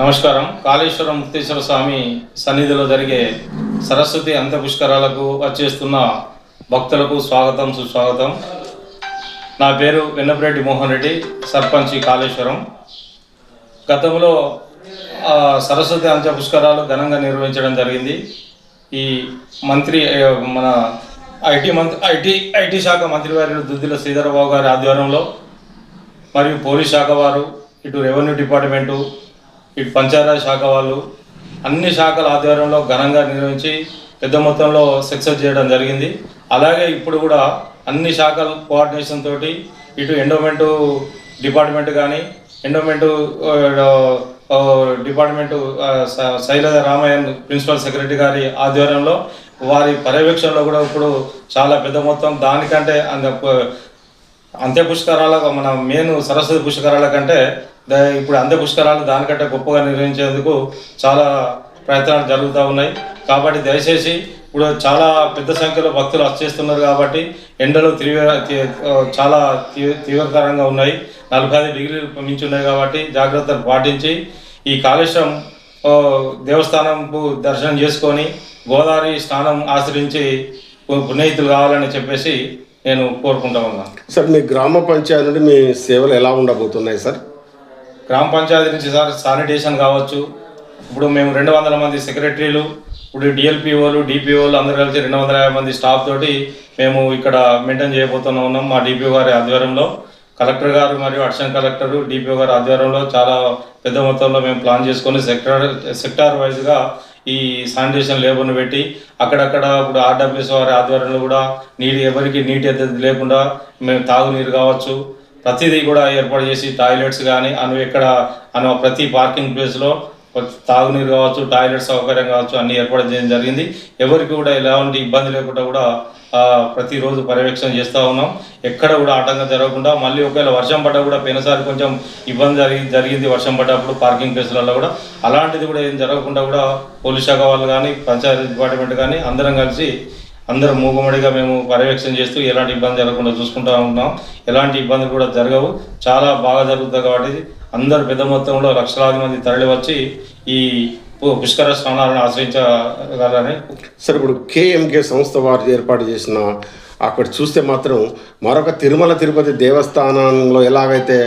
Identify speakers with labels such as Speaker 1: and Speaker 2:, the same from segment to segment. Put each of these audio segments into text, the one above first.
Speaker 1: నమస్కారం. కాళేశ్వరం ముక్తేశ్వర స్వామి సన్నిధిలో జరిగే సరస్వతి అంత్య పుష్కరాలకు వచ్చేస్తున్న భక్తులకు స్వాగతం, సుస్వాగతం. నా పేరు వెన్నపరెడ్డి మోహన్ రెడ్డి, సర్పంచ్ కాళేశ్వరం. గతంలో సరస్వతి అంత్య పుష్కరాలు ఘనంగా నిర్వహించడం జరిగింది. ఈ మంత్రి మన ఐటీ శాఖ మంత్రివర్యులు దుద్దిల శ్రీధరబాబు గారి ఆధ్వర్యంలో మరియు పోలీస్ శాఖ వారు, ఇటు రెవెన్యూ డిపార్ట్మెంటు, ఇటు పంచాయతీ శాఖ వాళ్ళు, అన్ని శాఖల ఆధ్వర్యంలో ఘనంగా నిర్వహించి పెద్ద మొత్తంలో సక్సెస్ చేయడం జరిగింది. అలాగే ఇప్పుడు కూడా అన్ని శాఖల కోఆర్డినేషన్ తోటి ఇటు ఎండోమెంటు డిపార్ట్మెంట్ కానీ, endowment department Sailaja Ramaiyer principal secretary గారి ఆధ్వర్యంలో వారి పర్యవేక్షణలో కూడా ఇప్పుడు చాలా పెద్ద మొత్తం దానికంటే అంత్య పుష్కరాల మన మెయిన్ సరస్వతి పుష్కరాల కంటే ఇప్పుడు అంత్య పుష్కరాలు దానికంటే గొప్పగా నిర్వహించేందుకు చాలా ప్రయత్నాలు జరుగుతూ ఉన్నాయి. కాబట్టి దయచేసి ఇప్పుడు చాలా పెద్ద సంఖ్యలో భక్తులు వచ్చేస్తున్నారు కాబట్టి ఎండలు చాలా తీవ్రతరంగా ఉన్నాయి. 45 డిగ్రీలు మించి ఉన్నాయి కాబట్టి జాగ్రత్తలు పాటించి ఈ కాళేశ్వరం దేవస్థానంకు దర్శనం చేసుకొని గోదావరి స్నానం ఆచరించి పుణ్యహితులు కావాలని చెప్పేసి నేను కోరుకుంటా ఉన్నాను.
Speaker 2: సార్, మీ గ్రామ పంచాయతీ నుండి మీ సేవలు ఎలా ఉండబోతున్నాయి సార్?
Speaker 1: గ్రామ పంచాయతీ నుంచి సార్ శానిటేషన్ కావచ్చు. ఇప్పుడు మేము 200 మంది సెక్రటరీలు, ఇప్పుడు డిఎల్పిఓలు, డిపిఓలు అందరూ కలిసి 250 మంది స్టాఫ్ తోటి మేము ఇక్కడ మెయింటైన్ చేయబోతున్నా ఉన్నాం. మా డిపిఓ గారి ఆధ్వర్యంలో, కలెక్టర్ గారు మరియు అడిషనల్ కలెక్టర్, డిపిఓ గారి ఆధ్వర్యంలో చాలా పెద్ద మొత్తంలో మేము ప్లాన్ చేసుకొని సెక్టార్ వైజ్గా ఈ శానిటేషన్ లేబర్ను పెట్టి అక్కడక్కడ ఇప్పుడు ఆర్డబ్ల్యూఎస్ వారి ఆధ్వర్యంలో కూడా ఎవరికి నీటి ఎద్దడి లేకుండా మేము తాగునీరు కావచ్చు ప్రతిదీ కూడా ఏర్పాటు చేసి టాయిలెట్స్ కానీ ప్రతి పార్కింగ్ ప్లేస్లో తాగునీరు కావచ్చు, టాయిలెట్ సౌకర్యం కావచ్చు అన్ని ఏర్పాటు చేయడం జరిగింది. ఎవరికి కూడా ఎలాంటి ఇబ్బంది లేకుండా కూడా ప్రతిరోజు పర్యవేక్షణ చేస్తూ ఉన్నాం. ఎక్కడ కూడా ఆటంకం జరగకుండా, మళ్ళీ ఒకవేళ వర్షం పడ్డా కూడా పోయినసారి కొంచెం ఇబ్బంది జరిగింది వర్షం పడ్డప్పుడు పార్కింగ్ ప్లేస్లలో కూడా, అలాంటిది కూడా ఏం జరగకుండా కూడా పోలీస్ శాఖ వాళ్ళు కానీ, పంచాయతీ డిపార్ట్మెంట్ కానీ అందరం మూగుమడిగా మేము పర్యవేక్షణ చేస్తూ ఎలాంటి ఇబ్బంది జరగకుండా చూసుకుంటూ ఉన్నాం. ఎలాంటి ఇబ్బందులు కూడా జరగవు, చాలా బాగా జరుగుతుంది. కాబట్టి అందరు పెద్ద మొత్తంలో లక్షలాది మంది తరలి వచ్చి ఈ పుష్కర స్నానాలను ఆశ్రయించగలరని.
Speaker 2: సార్, ఇప్పుడు కేఎంకే సంస్థ వారు ఏర్పాటు చేసిన అక్కడ చూస్తే మాత్రం మరొక తిరుమల తిరుపతి దేవస్థానంలో ఎలాగైతే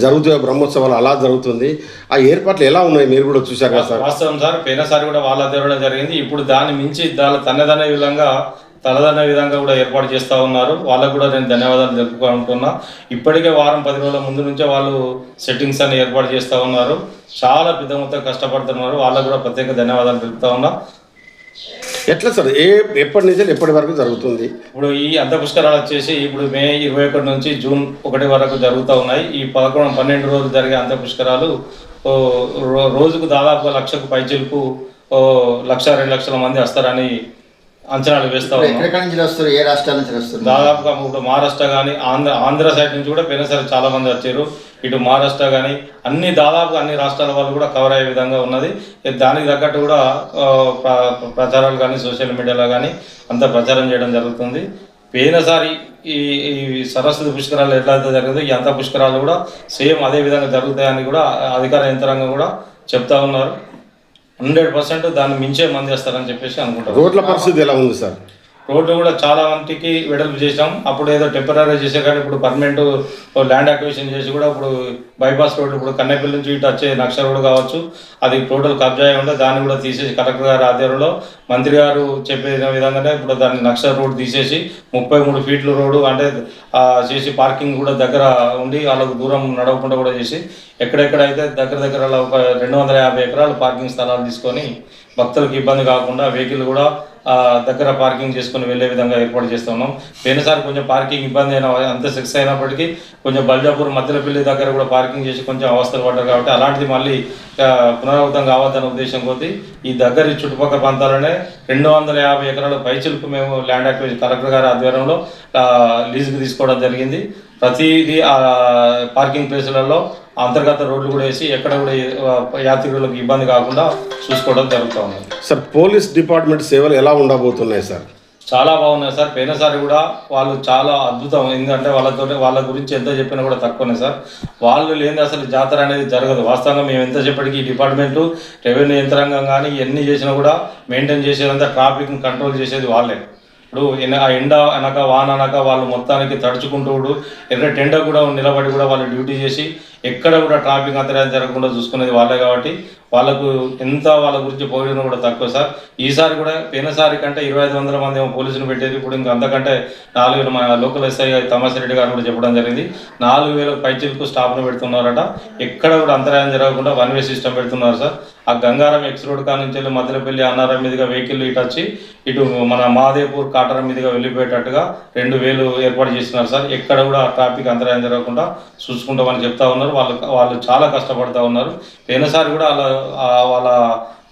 Speaker 2: జరుగుతాయో బ్రహ్మోత్సవాలు అలా జరుగుతుంది. ఆ ఏర్పాట్లు ఎలా ఉన్నాయి మీరు కూడా చూశారు కదా సార్?
Speaker 1: వాస్తవం సార్, పోయినసారి కూడా వాళ్ళ దగ్గర జరిగింది. ఇప్పుడు దాన్ని మించి తలదనే విధంగా కూడా ఏర్పాటు చేస్తూ ఉన్నారు. వాళ్ళకు కూడా నేను ధన్యవాదాలు తెలుపుకుంటున్నా. ఇప్పటికే వారం 10 రోజుల ముందు నుంచే వాళ్ళు సెట్టింగ్స్ అని ఏర్పాటు చేస్తూ ఉన్నారు. చాలా పెద్ద మొత్తం కష్టపడుతున్నారు. వాళ్ళకు కూడా ప్రత్యేక ధన్యవాదాలు తెలుపుతా ఉన్నా.
Speaker 2: ఎట్లా సార్, ఎప్పటి నుంచి ఎప్పటి వరకు జరుగుతుంది?
Speaker 1: ఇప్పుడు ఈ అంత్య పుష్కరాలు వచ్చేసి ఇప్పుడు మే 21 నుంచి జూన్ 1 వరకు జరుగుతూ ఉన్నాయి. ఈ 12 రోజులు జరిగే అంత్య పుష్కరాలు రోజుకు దాదాపు 1,00,000 పైచిలకు 1,00,000-2 లక్షల మంది వస్తారని అంచనాలు వేస్తా ఉన్నాం. దాదాపుగా ఇప్పుడు మహారాష్ట్ర కానీ ఆంధ్ర సైడ్ నుంచి కూడా పోయినసారి చాలా మంది వచ్చారు. ఇటు మహారాష్ట్ర కానీ దాదాపుగా అన్ని రాష్ట్రాల వాళ్ళు కూడా కవర్ అయ్యే విధంగా ఉన్నది. దానికి తగ్గట్టు కూడా ప్రచారాలు కానీ సోషల్ మీడియాలో కానీ అంతా ప్రచారం చేయడం జరుగుతుంది. పోయినసారి ఈ సరస్వతి పుష్కరాలు ఎట్లయితే జరిగిందో ఈ అంత పుష్కరాలు కూడా సేమ్ అదే విధంగా జరుగుతాయని కూడా అధికార యంత్రాంగం కూడా చెప్తా ఉన్నారు. 100% దాన్ని మించే మంది వస్తారని చెప్పేసి అనుకుంటారు.
Speaker 2: రోడ్ల పరిస్థితి ఎలా ఉంది సార్?
Speaker 1: రోడ్లు కూడా చాలా మందికి వెడల్పు చేసాం. అప్పుడు ఏదో టెంపరీ చేసే కానీ ఇప్పుడు పర్మనెంట్ ల్యాండ్ అక్విజిషన్ చేసి కూడా ఇప్పుడు బైపాస్ రోడ్డు ఇప్పుడు కన్నెపల్లి నుంచి ఇటు వచ్చే నక్ష రోడ్డు కావచ్చు, అది టోటల్ కబ్జా అయి ఉంటే దాన్ని కూడా తీసేసి కలెక్టర్ గారి ఆధ్వర్యంలో మంత్రి గారు చెప్పిన విధంగానే ఇప్పుడు దాన్ని నక్ష రోడ్డు తీసేసి 33 ఫీట్ల రోడ్డు అంటే చేసి పార్కింగ్ కూడా దగ్గర ఉండి వాళ్ళకు దూరం నడవకుండా కూడా చేసి ఎక్కడెక్కడైతే దగ్గర ఒక 250 ఎకరాలు పార్కింగ్ స్థలాలు తీసుకొని భక్తులకు ఇబ్బంది కాకుండా వెహికల్ కూడా దగ్గర పార్కింగ్ చేసుకుని వెళ్ళే విధంగా ఏర్పాటు చేస్తున్నాం. పోయినసారి కొంచెం పార్కింగ్ ఇబ్బంది అంత సక్సెస్ అయినప్పటికీ కొంచెం బల్జాపూర్ మధ్యలపల్లి దగ్గర కూడా పార్కింగ్ చేసి కొంచెం అవస్థలు పడ్డారు. కాబట్టి అలాంటిది మళ్ళీ పునరావృతం కావద్దన్న ఉద్దేశం కొద్దీ ఈ దగ్గర చుట్టుపక్కల ప్రాంతాలనే 250 ఎకరాల పైచిలకు మేము ల్యాండ్ అక్విజిషన్ కలెక్టర్ గారి ఆధ్వర్యంలో లీజుకు తీసుకోవడం జరిగింది. ప్రతిదీ పార్కింగ్ ప్లేసులలో అంతర్గత రోడ్లు కూడా వేసి ఎక్కడ కూడా యాత్రికులకు ఇబ్బంది కాకుండా చూసుకోవడం జరుగుతూ ఉంది.
Speaker 2: సార్, పోలీస్ డిపార్ట్మెంట్ సేవలు ఎలా ఉండబోతున్నాయి సార్?
Speaker 1: చాలా బాగున్నాయి సార్. పోయినసారి కూడా వాళ్ళు చాలా అద్భుతం. ఎందుకంటే వాళ్ళ గురించి ఎంత చెప్పినా కూడా తక్కువనే సార్. వాళ్ళు లేని అసలు జాతర అనేది జరగదు. వాస్తవంగా మేము ఎంత చెప్పటికి ఈ డిపార్ట్మెంటు రెవెన్యూ యంత్రాంగం కానీ ఎన్ని చేసినా కూడా మెయింటైన్ చేసేదంతా ట్రాఫిక్ని కంట్రోల్ చేసేది వాళ్ళే. ఇప్పుడు ఆ ఎండ అనక వాన అనక వాళ్ళు మొత్తానికి తడుచుకుంటూ ఎర్ర టెండ కూడా నిలబడి కూడా వాళ్ళు డ్యూటీ చేసి ఎక్కడ కూడా ట్రాఫిక్ అంతరాయం జరగకుండా చూసుకునేది వాళ్ళే. కాబట్టి వాళ్ళకు ఎంత వాళ్ళ గురించి పోయినా కూడా తక్కువ సార్. ఈసారి కూడా పోయినసారి కంటే 2500 మంది ఏమో పోలీసులు పెట్టేది. ఇప్పుడు ఇంకా అంతకంటే 4000 మా లోకల్ ఎస్ఐ తమాసిరెడ్డి గారు కూడా చెప్పడం జరిగింది. 4000 పైచీలకు స్టాఫ్ను పెడుతున్నారట. ఎక్కడ కూడా అంతరాయం జరగకుండా 1 వే సిస్టమ్ పెడుతున్నారు సార్. ఆ గంగారం ఎక్స్ రోడ్ కాడ నుంచి వెళ్ళి మద్దెలపల్లి అన్నారం మీదుగా వెహికల్ ఇటు వచ్చి ఇటు మన మాదేపూర్ కాటరం మీదుగా వెళ్ళిపోయేటట్టుగా 2000 ఏర్పాటు చేస్తున్నారు సార్. ఎక్కడ కూడా ట్రాఫిక్ అంతరాయం జరగకుండా చూసుకుంటామని చెప్తా ఉన్నారు. వాళ్ళు చాలా కష్టపడుతూ ఉన్నారు. పోయినసారి కూడా వాళ్ళ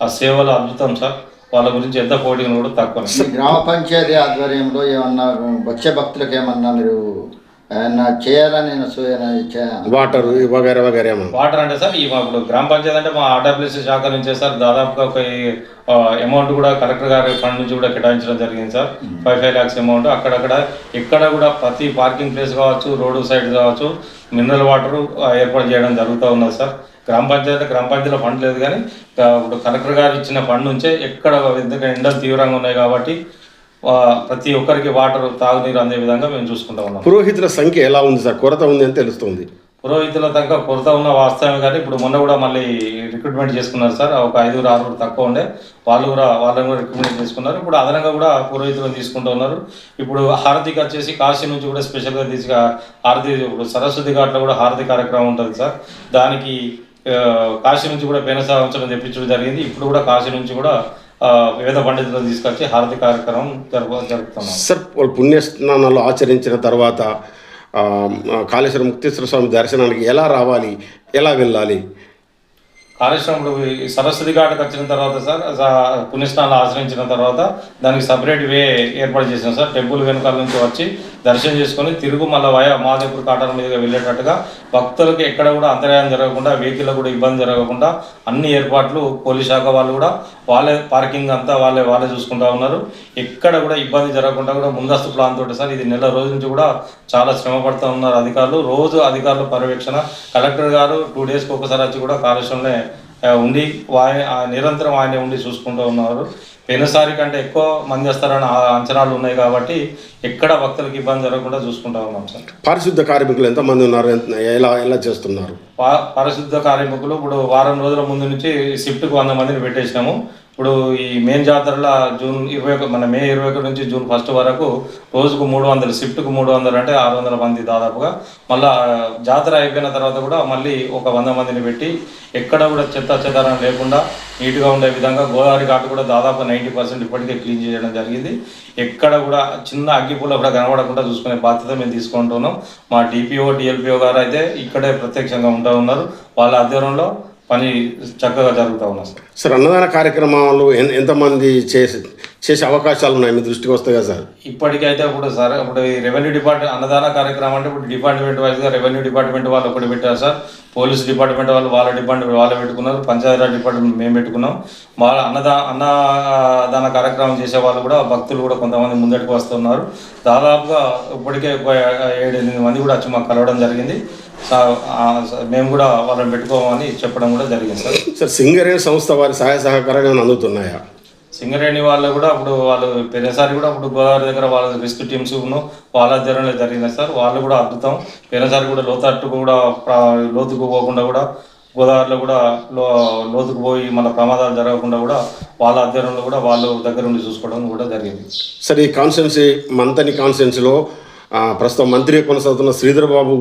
Speaker 1: ఆ సేవలు అద్భుతం సార్. వాళ్ళ గురించి ఎంత పోటీగా కూడా తక్కువ.
Speaker 3: గ్రామ పంచాయతీ ఆధ్వర్యంలో ఏమన్నా వచ్చే భక్తులకు ఏమన్నా మీరు ఏమన్నా చేయాలని
Speaker 2: వాటర్ వగైరా వగైరా
Speaker 1: వాటర్ అంటే సార్ ఇప్పుడు గ్రామ పంచాయతీ అంటే మా ఆర్డబ్ల్యూసీ శాఖ నుంచే సార్ దాదాపుగా ఒక అమౌంట్ కూడా కలెక్టర్ గారి ఫండ్ నుంచి కూడా కేటాయించడం జరిగింది సార్. 5 lakhs అమౌంట్ అక్కడక్కడ ఎక్కడ కూడా ప్రతి పార్కింగ్ ప్లేస్ కావచ్చు, రోడ్డు సైడ్ కావచ్చు మినరల్ వాటర్ ఏర్పాటు చేయడం జరుగుతూ ఉన్నది సార్. గ్రామ పంచాయతీలో ఫండ్ లేదు కానీ ఇప్పుడు కలెక్టర్ గారు ఇచ్చిన ఫండ్ నుంచే ఎక్కడ ఎందుకంటే ఎండలు తీవ్రంగా ఉన్నాయి కాబట్టి ప్రతి ఒక్కరికి వాటర్ తాగునీరు అందే విధంగా మేము చూసుకుంటా ఉన్నాం.
Speaker 2: పురోహితుల సంఖ్య ఎలా ఉంది సార్? కొరత ఉంది అని తెలుస్తుంది.
Speaker 1: పురోహితుల తగ్గ కొరత ఉన్న వాస్తవమే కానీ ఇప్పుడు మొన్న కూడా మళ్ళీ రిక్రూట్మెంట్ చేసుకున్నారు సార్. ఒక 5-6 తక్కువ ఉండే వాళ్ళని కూడా రిక్రూట్మెంట్ చేసుకున్నారు. ఇప్పుడు అదనంగా కూడా పురోహితులను తీసుకుంటూ ఉన్నారు. ఇప్పుడు హారతికి వచ్చేసి కాశీ నుంచి కూడా స్పెషల్గా హారతి ఇప్పుడు సరస్వతి ఘాట్లో కూడా హారతి కార్యక్రమం ఉంటుంది సార్. దానికి కాశీ నుంచి కూడా పోయిన సంవత్సరం తెప్పించడం జరిగింది. ఇప్పుడు కూడా కాశీ నుంచి కూడా వేద పండితులను తీసుకొచ్చి హారతి కార్యక్రమం జరుపుతున్నాం
Speaker 2: సార్. వాళ్ళు పుణ్యస్నానాలు ఆచరించిన తర్వాత కాళేశ్వరం ముక్తేశ్వర స్వామి దర్శనానికి ఎలా రావాలి, ఎలా వెళ్ళాలి?
Speaker 1: కాళేశ్వరంలో సరస్వతి ఘాట్కి వచ్చిన తర్వాత సార్ పుణ్యస్నానాలు ఆచరించిన తర్వాత దానికి సపరేట్ వే ఏర్పాటు చేసాం సార్. టెంపుల్ వెనుకాల నుంచి వచ్చి దర్శనం చేసుకొని తిరుగు మళ్ళీ మాదేపూర్ కాటన్ మీదుగా వెళ్ళేటట్టుగా భక్తులకు ఎక్కడ కూడా అంతరాయం జరగకుండా వెహికల్ కూడా ఇబ్బంది జరగకుండా అన్ని ఏర్పాట్లు పోలీస్ శాఖ వాళ్ళు కూడా వాళ్ళే పార్కింగ్ అంతా వాళ్ళే చూసుకుంటా ఉన్నారు. ఎక్కడ కూడా ఇబ్బంది జరగకుండా కూడా ముందస్తు ప్లాన్ తోటి సార్ ఇది నెల రోజు నుంచి కూడా చాలా శ్రమ పడుతూ ఉన్నారు అధికారులు. రోజు అధికారుల పర్యవేక్షణ కలెక్టర్ గారు 2 daysకి ఒకసారి వచ్చి కూడా కాళేశ్వరంలో ఉండి నిరంతరం ఆయనే ఉండి చూసుకుంటూ ఉన్నారు. పోయినసారి కంటే ఎక్కువ మంది వస్తారని అంచనాలు ఉన్నాయి కాబట్టి ఎక్కడ భక్తులకు ఇబ్బంది జరగకుండా చూసుకుంటా ఉన్నాం సార్.
Speaker 2: పారిశుద్ధ కార్మికులు ఎంతమంది ఉన్నారు, ఎలా చేస్తున్నారు?
Speaker 1: పారిశుద్ధ కార్మికులు ఇప్పుడు వారం రోజుల ముందు నుంచి షిఫ్ట్కి 100 మందిని పెట్టేసినాము. ఇప్పుడు ఈ మెయిన్ జాతరలో మే 21 నుంచి జూన్ 1 వరకు రోజుకు 300 షిఫ్ట్కు 300 అంటే 600 మంది దాదాపుగా. మళ్ళీ జాతర అయిపోయిన తర్వాత కూడా మళ్ళీ ఒక 100 మందిని పెట్టి ఎక్కడ కూడా చెదారం లేకుండా నీట్గా ఉండే విధంగా గోదావరి ఘాట్ కూడా దాదాపు 90% ఇప్పటికే క్లీన్ చేయడం జరిగింది. ఎక్కడ కూడా చిన్న అగ్గిపుల్ల కూడా కనబడకుండా చూసుకునే బాధ్యత మేము తీసుకుంటున్నాం. మా డిపిఓ డిఎల్పిఓ గారు అయితే ఇక్కడే ప్రత్యక్షంగా ఉంటూ ఉన్నారు. వాళ్ళ ఆధ్వర్యంలో పని చక్కగా జరుగుతూ ఉన్నాం సార్.
Speaker 2: సార్ అన్నదాన కార్యక్రమాలు ఎంతమంది చేసే అవకాశాలు ఉన్నాయి మీ దృష్టికి వస్తాయి కదా సార్?
Speaker 1: ఇప్పటికైతే ఇప్పుడు ఈ రెవెన్యూ డిపార్ట్మెంట్ అన్నదాన కార్యక్రమం అంటే ఇప్పుడు డిపార్ట్మెంట్ వైజ్గా రెవెన్యూ డిపార్ట్మెంట్ వాళ్ళు ఒకటి పెట్టారు సార్. పోలీస్ డిపార్ట్మెంట్ వాళ్ళ డిపార్ట్మెంట్ వాళ్ళే పెట్టుకున్నారు. పంచాయతీరాజ్ డిపార్ట్మెంట్ మేము పెట్టుకున్నాం. వాళ్ళ అన్నదాన కార్యక్రమం చేసే వాళ్ళు కూడా భక్తులు కూడా కొంతమంది ముందటికి వస్తున్నారు. దాదాపుగా ఇప్పటికే 7-8 మంది కూడా వచ్చి మాకు కలవడం జరిగింది. మేము కూడా వాళ్ళని పెట్టుకోమని చెప్పడం కూడా జరిగింది సార్.
Speaker 2: సార్ సింగరేణి సంస్థ వారి సహాయ సహకారాలు అందుతున్నాయా?
Speaker 1: సింగరేణి వాళ్ళు కూడా వాళ్ళు పోయినసారి కూడా గోదావరి దగ్గర వాళ్ళ రెస్క్యూ టీమ్స్ వాళ్ళ ఆధ్వర్యంలో జరిగినాయి సార్. వాళ్ళు కూడా అద్భుతం. పోయినసారి కూడా లోతుకు పోకుండా కూడా గోదావరిలో కూడా లోతుకు పోయి మళ్ళీ ప్రమాదాలు జరగకుండా కూడా వాళ్ళ ఆధ్వర్యంలో కూడా వాళ్ళు దగ్గర ఉండి చూసుకోవడం కూడా జరిగింది
Speaker 2: సార్. ఈ కాన్స్టిట్యున్సీ మంతని కాన్స్టిట్యున్సీలో ప్రస్తుతం మంత్రి కొనసాగుతున్న శ్రీధర్ బాబు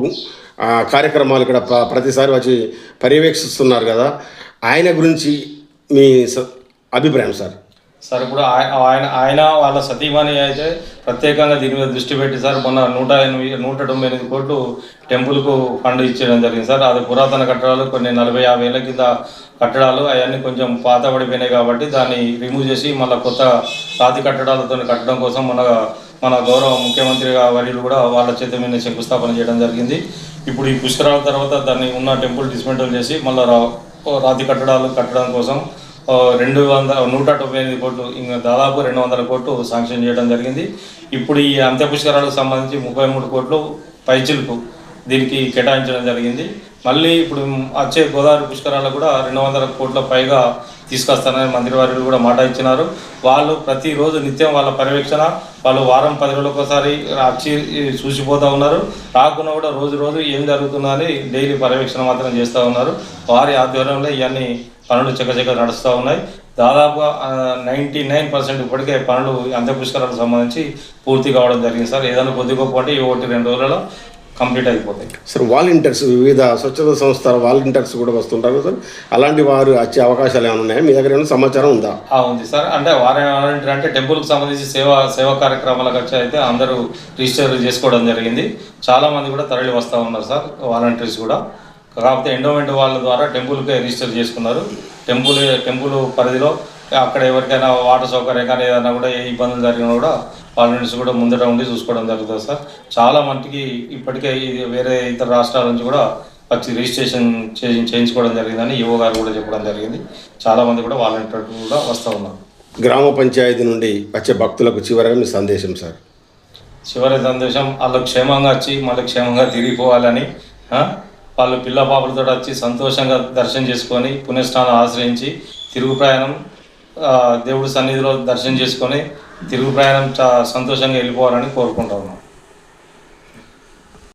Speaker 2: కార్యక్రమాలు ఇక్కడ ప్రతిసారి వచ్చి పర్యవేక్షిస్తున్నారు కదా, ఆయన గురించి మీ అభిప్రాయం సార్?
Speaker 1: సార్ ఇప్పుడు ఆయన వాళ్ళ సతీమణి అయితే ప్రత్యేకంగా దీని మీద దృష్టి పెట్టి సార్ మొన్న 198 కోట్లు టెంపుల్కు ఫండ్ ఇచ్చేయడం జరిగింది సార్. అది పురాతన కట్టడాలు కొన్ని 40-50 ఏళ్ళ కింద కట్టడాలు అవన్నీ కొంచెం పాత పడిపోయినాయి కాబట్టి దాన్ని రిమూవ్ చేసి మళ్ళీ కొత్త రాతి కట్టడాలతో కట్టడం కోసం మన గౌరవ ముఖ్యమంత్రి వర్యులు కూడా వాళ్ళ చేత మీద శంకుస్థాపన చేయడం జరిగింది. ఇప్పుడు ఈ పుష్కరాల తర్వాత దాన్ని ఉన్న టెంపుల్ డిస్మెంటల్ చేసి మళ్ళీ రాతి కట్టడాలు కట్టడం కోసం 198 కోట్లు, ఇంకా దాదాపు 200 కోట్లు శాంక్షన్ చేయడం జరిగింది. ఇప్పుడు ఈ అంత్య పుష్కరాలకు సంబంధించి 33 కోట్లు పైచిలకు దీనికి కేటాయించడం జరిగింది. మళ్ళీ ఇప్పుడు వచ్చే గోదావరి పుష్కరాలకు కూడా 200 కోట్ల పైగా తీసుకొస్తానని మంత్రివర్యులు కూడా మాట ఇచ్చినారు. వాళ్ళు ప్రతిరోజు నిత్యం వాళ్ళ పర్యవేక్షణ, వాళ్ళు వారం 10 రోజులకు ఒకసారి వచ్చి చూసిపోతూ ఉన్నారు. రాకుండా కూడా రోజు ఏం జరుగుతుందో అని డైలీ పర్యవేక్షణ మాత్రం చేస్తూ ఉన్నారు. వారి ఆధ్వర్యంలో ఇవన్నీ పనులు చకచక నడుస్తూ ఉన్నాయి. దాదాపుగా 99% ఇప్పటికే పనులు అంత్య పుష్కరాలకు సంబంధించి పూర్తి కావడం జరిగింది సార్. ఏదైనా కొద్ది గొప్ప అంటే 1-2 రోజులలో కంప్లీట్ అయిపోతాయి
Speaker 2: సార్. వాలంటీర్స్, వివిధ స్వచ్ఛత సంస్థల వాలంటీర్స్ కూడా వస్తుంటారు సార్. అలాంటి వారు వచ్చే అవకాశాలు ఏమైనా ఉన్నాయా? మీ దగ్గర ఏమైనా సమాచారం ఉందా?
Speaker 1: ఉంది సార్. అంటే వాలంటీర్ అంటే టెంపుల్కి సంబంధించి సేవా కార్యక్రమాలకు వచ్చి అయితే అందరూ రిజిస్టర్ చేసుకోవడం జరిగింది. చాలామంది కూడా తరలి వస్తూ ఉన్నారు సార్ వాలంటీర్స్ కూడా. కాకపోతే ఎండోమెంట్ వాళ్ళ ద్వారా టెంపుల్కే రిజిస్టర్ చేసుకున్నారు. టెంపుల్ పరిధిలో అక్కడ ఎవరికైనా వాటర్ సౌకర్యం కానీ ఏదైనా కూడా ఏ ఇబ్బందులు జరిగినా కూడా వాలంటీర్స్ కూడా ముందర ఉండి చూసుకోవడం జరుగుతుంది సార్. చాలా మటుకి ఇప్పటికే వేరే ఇతర రాష్ట్రాల నుంచి కూడా వచ్చి రిజిస్ట్రేషన్ చేయించుకోవడం జరిగిందని ఈవో గారు కూడా చెప్పడం జరిగింది. చాలామంది కూడా వాలంటీర్లు కూడా వస్తూ ఉన్నారు.
Speaker 2: గ్రామ పంచాయతీ నుండి వచ్చే భక్తులకు చివరిగా మీ సందేశం సార్?
Speaker 1: చివరి సందేశం, వాళ్ళు క్షేమంగా వచ్చి మళ్ళీ క్షేమంగా తిరిగిపోవాలని, వాళ్ళు పిల్ల పాపలతో వచ్చి సంతోషంగా దర్శనం చేసుకొని పుణ్యస్థానం ఆశ్రయించి తిరుగు ప్రయాణం దేవుడి సన్నిధిలో దర్శనం చేసుకొని తిరుగు ప్రయాణం సంతోషంగా వెళ్ళిపోవాలని కోరుకుంటా ఉన్నాం.